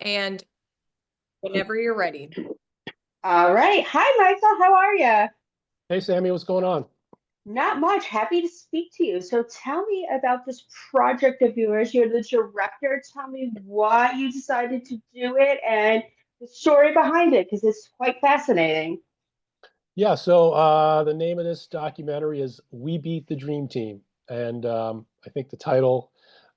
And whenever you're ready. All right. Hi, Michael. How are you? Hey, Sammy, what's going on? Not much. Happy to speak to you. So tell me about this project of yours. You're the director. Tell me why you decided to do it and the story behind it, because it's quite fascinating. Yeah, so the name of this documentary is We Beat the Dream Team. And I think the title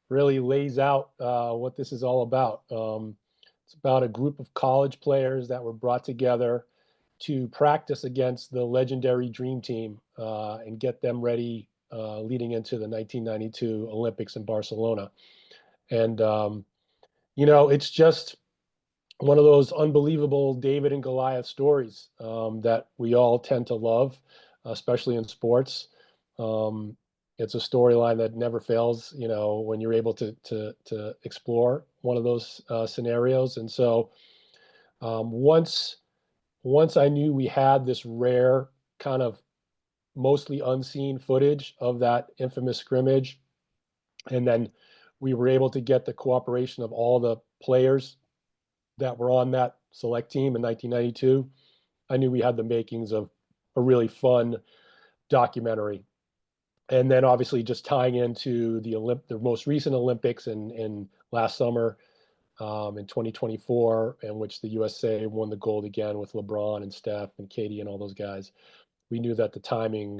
really lays out what this is all about. It's about a group of college players that were brought together to practice against the legendary Dream Team and get them ready leading into the 1992 Olympics in Barcelona. And, it's just one of those unbelievable David and Goliath stories that we all tend to love, especially in sports. Um, it's a storyline that never fails, when you're able to explore one of those scenarios. And so once I knew we had this rare kind of mostly unseen footage of that infamous scrimmage, and then we were able to get the cooperation of all the players that were on that select team in 1992, I knew we had the makings of a really fun documentary. And then obviously just tying into the most recent Olympics in last summer in 2024, in which the USA won the gold again with LeBron and Steph and Katie and all those guys. We knew that the timing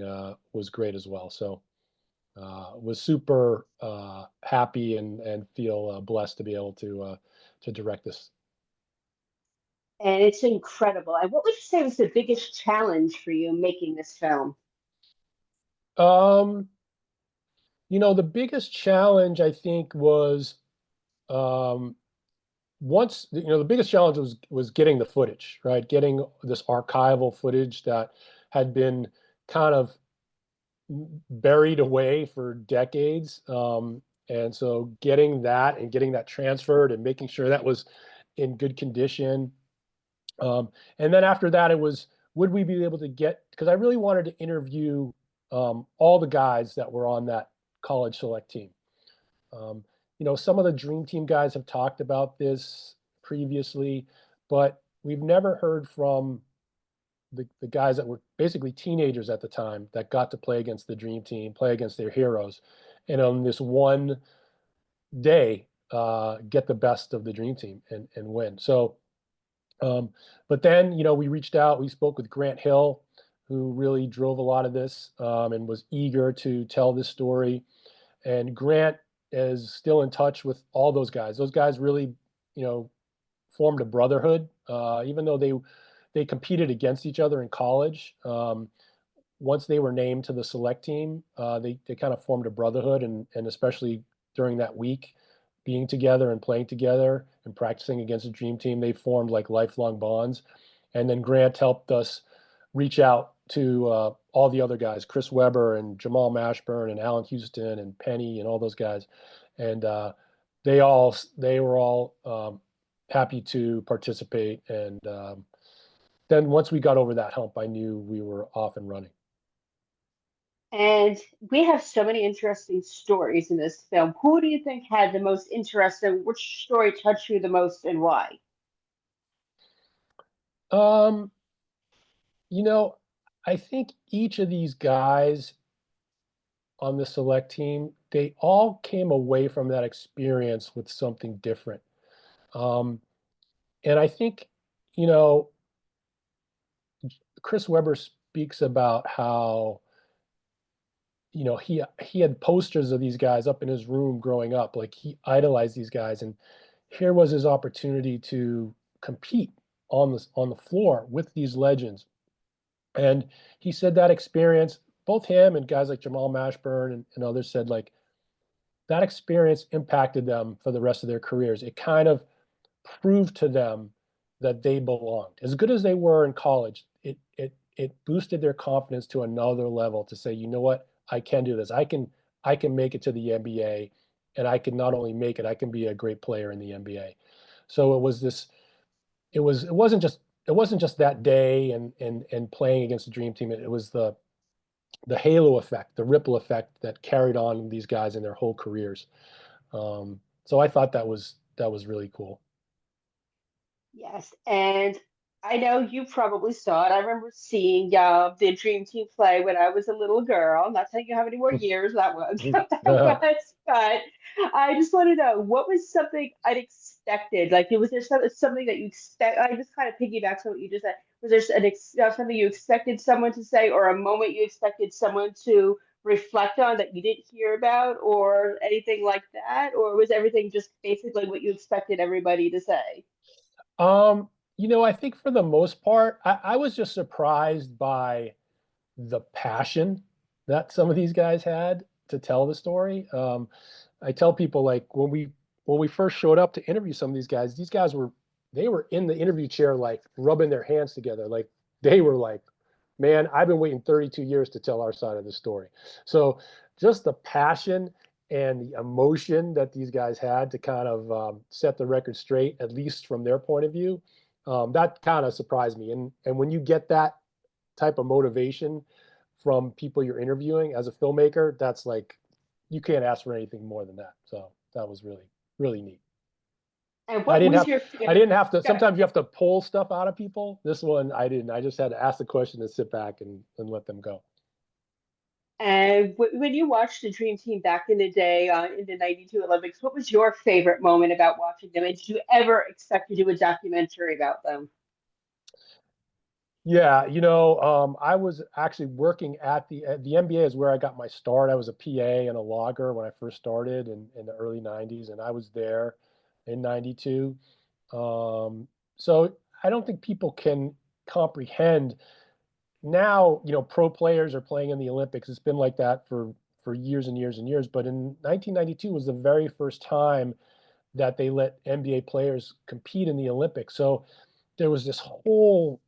was great as well. So was super happy and feel blessed to be able to direct this. And it's incredible. And what would you say was the biggest challenge for you making this film? Um, the biggest challenge I think was um, the biggest challenge was getting the footage, right? Getting this archival footage that had been kind of buried away for decades. And so getting that and getting that transferred and making sure that was in good condition. And then after that, it was, would we be able to get, because I really wanted to interview all the guys that were on that college select team. Um, some of the Dream Team guys have talked about this previously, but we've never heard from the guys that were basically teenagers at the time that got to play against the Dream Team, play against their heroes, and on this one day, get the best of the Dream Team and win. So, but then, we reached out, we spoke with Grant Hill, who really drove a lot of this and was eager to tell this story. And Grant is still in touch with all those guys. Those guys really, formed a brotherhood, even though they competed against each other in college. Once they were named to the select team, they kind of formed a brotherhood, and especially during that week, being together and playing together and practicing against the dream team, they formed like lifelong bonds. And then Grant helped us reach out to all the other guys, Chris Webber and Jamal Mashburn and Allen Houston and Penny and all those guys, and they were all happy to participate. And then once we got over that hump, I knew we were off and running. And we have so many interesting stories in this film. Who do you think had the most interesting? Which story touched you the most and why? Um, you know, I think each of these guys on the select team, they all came away from that experience with something different. Um, and I think, you know, Chris Webber speaks about how, he had posters of these guys up in his room growing up. Like he idolized these guys, and here was his opportunity to compete on the floor with these legends. And he said that experience, both him and guys like Jamal Mashburn and others said like that experience impacted them for the rest of their careers. It kind of proved to them that they belonged. As good as they were in college, it boosted their confidence to another level to say, you know what, I can do this. I can make it to the NBA, and I can not only make it, I can be a great player in the NBA. So it was this. It wasn't just that day and playing against the dream team. It was the halo effect, the ripple effect that carried on these guys in their whole careers. So I thought that was really cool. Yes, and I know you probably saw it. I remember seeing the Dream Team play when I was a little girl. I'm not telling you how many more years that was, that was, but I just want to know what was something unexpected. Like, was there something that you expect? I just kind of piggyback on what you just said. Was there something you expected someone to say, or a moment you expected someone to reflect on that you didn't hear about, or anything like that? Or was everything just basically what you expected everybody to say? Um, I think for the most part, I was just surprised by the passion that some of these guys had to tell the story. I tell people like when we first showed up to interview some of these guys were they were in the interview chair like rubbing their hands together, like they were like, man, I've been waiting 32 years to tell our side of the story. So just the passion and the emotion that these guys had to kind of set the record straight, at least from their point of view, that kind of surprised me. And when you get that type of motivation from people you're interviewing as a filmmaker, that's like you can't ask for anything more than that. So that was really, really neat. And I what didn't was have your I favorite? didn't have to Go ahead. sometimes you have to pull stuff out of people. This one I didn't. I just had to ask the question and sit back and let them go. And when you watched the Dream Team back in the day in the '92 Olympics, what was your favorite moment about watching them? And did you ever expect to do a documentary about them? Yeah, I was actually working at the NBA is where I got my start. I was a PA and a logger when I first started in the early 90s, and I was there in 92. Um, so I don't think people can comprehend now, pro players are playing in the Olympics. It's been like that for years and years and years. But in 1992 was the very first time that they let NBA players compete in the Olympics. So there was this whole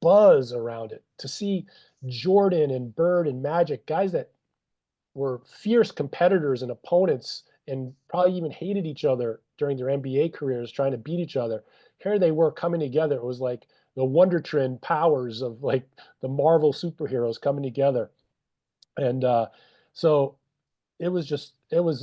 buzz around it to see Jordan and Bird and Magic, guys that were fierce competitors and opponents and probably even hated each other during their NBA careers, trying to beat each other. Here they were coming together. It was like the Wonder Twin powers of like the Marvel superheroes coming together. And so it was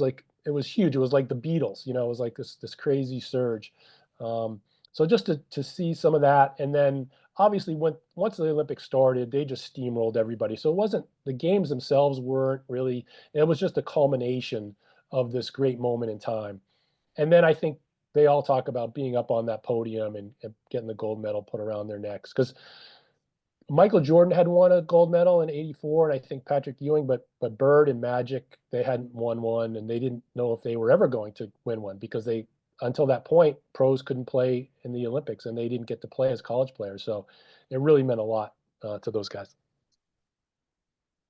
like it was huge. It was like the Beatles, it was like this crazy surge. Um, so just to see some of that, and then obviously once the Olympics started, they just steamrolled everybody. So it wasn't the games themselves weren't really. It was just a culmination of this great moment in time. And then I think they all talk about being up on that podium and getting the gold medal put around their necks because Michael Jordan had won a gold medal in '84, and I think Patrick Ewing, but Bird and Magic, they hadn't won one, and they didn't know if they were ever going to win one because they until that point pros couldn't play in the Olympics and they didn't get to play as college players. So it really meant a lot to those guys.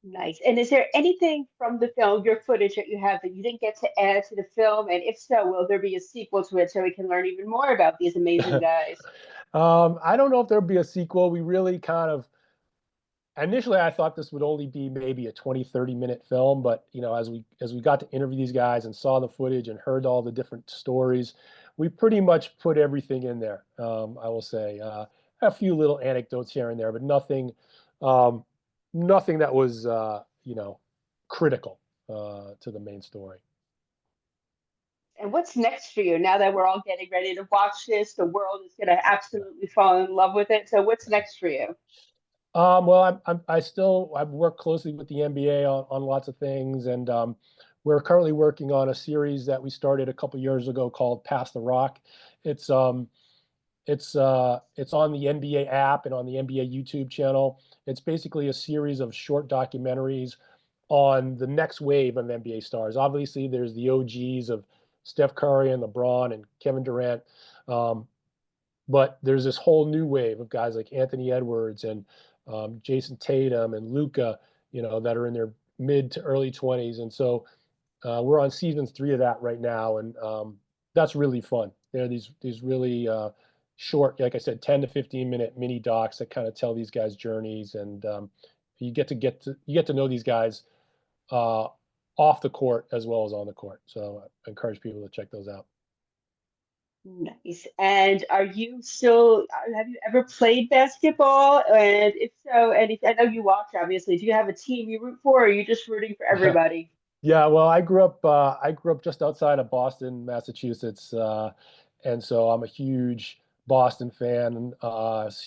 Nice. And is there anything from the film, your footage that you have that you didn't get to add to the film? And if so, will there be a sequel to it so we can learn even more about these amazing guys? I don't know if there'll be a sequel. We really kind of initially I thought this would only be maybe a 20, 30-minute film, but as we got to interview these guys and saw the footage and heard all the different stories, we pretty much put everything in there. I will say a few little anecdotes here and there, but um, nothing that was critical to the main story. And what's next for you now that we're all getting ready to watch this? The world is going to Yeah. absolutely fall in love with it. So, what's next for you? Well, I've worked closely with the NBA on lots of things, and we're currently working on a series that we started a couple years ago called Pass the Rock. It's it's on the NBA app and on the NBA YouTube channel. It's basically a series of short documentaries on the next wave of NBA stars. Obviously, there's the OGs of Steph Curry and LeBron and Kevin Durant. Um, but there's this whole new wave of guys like Anthony Edwards and Jason Tatum and Luca, that are in their mid to early 20s. And so we're on season 3 of that right now, and that's really fun. There are these really short, like I said, 10 to 15 minute mini docs that kind of tell these guys' journeys, and you get to know these guys uh, off the court as well as on the court. So I encourage people to check those out. Nice. And are you still, have you ever played basketball? And if so, and if, I know you watch, obviously, do you have a team you root for, or are you just rooting for everybody? Yeah, well, I grew up just outside of Boston, Massachusetts, and so I'm a huge Boston fan,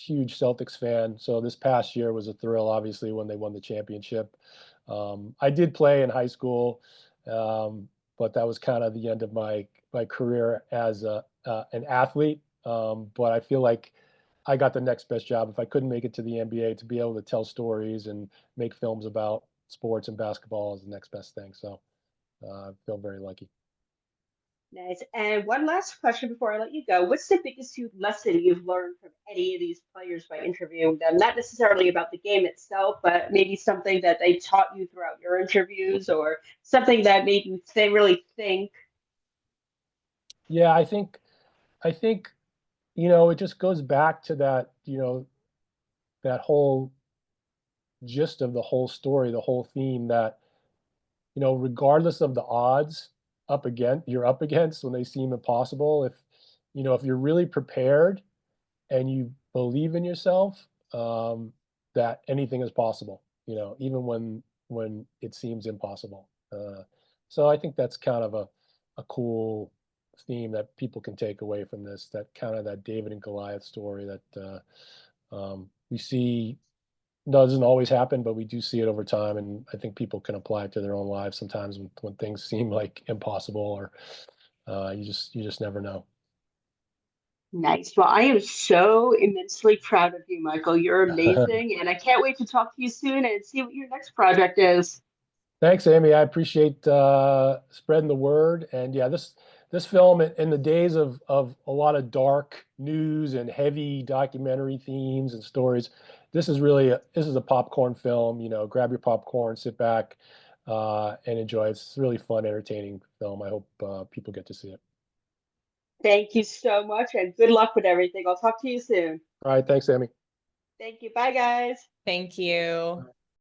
huge Celtics fan. So this past year was a thrill, obviously, when they won the championship. I did play in high school, but that was kind of the end of my career as an athlete. But I feel like I got the next best job. If I couldn't make it to the NBA, to be able to tell stories and make films about sports and basketball is the next best thing. So I feel very lucky. Nice. And one last question before I let you go. What's the biggest lesson you've learned from any of these players by interviewing them? Not necessarily about the game itself, but maybe something that they taught you throughout your interviews or something that made you really think. Yeah, I think, it just goes back to that, that whole gist of the whole story, the whole theme that, regardless of the odds you're up against when they seem impossible, if you're really prepared and you believe in yourself, that anything is possible, even when it seems impossible. So I think that's kind of a cool theme that people can take away from this, that kind of that David and Goliath story that we see doesn't always happen, but we do see it over time, and I think people can apply it to their own lives sometimes when things seem like impossible, or you just never know. Nice. Well, I am so immensely proud of you, Michael. You're amazing. And I can't wait to talk to you soon and see what your next project is. Thanks, Amy. I appreciate spreading the word. And yeah, this film in the days of a lot of dark news and heavy documentary themes and stories, this is a popcorn film. Grab your popcorn, sit back, and enjoy. It's a really fun, entertaining film. I hope people get to see it. Thank you so much and good luck with everything. I'll talk to you soon. All right, thanks, Amy. Thank you. Bye, guys. Thank you.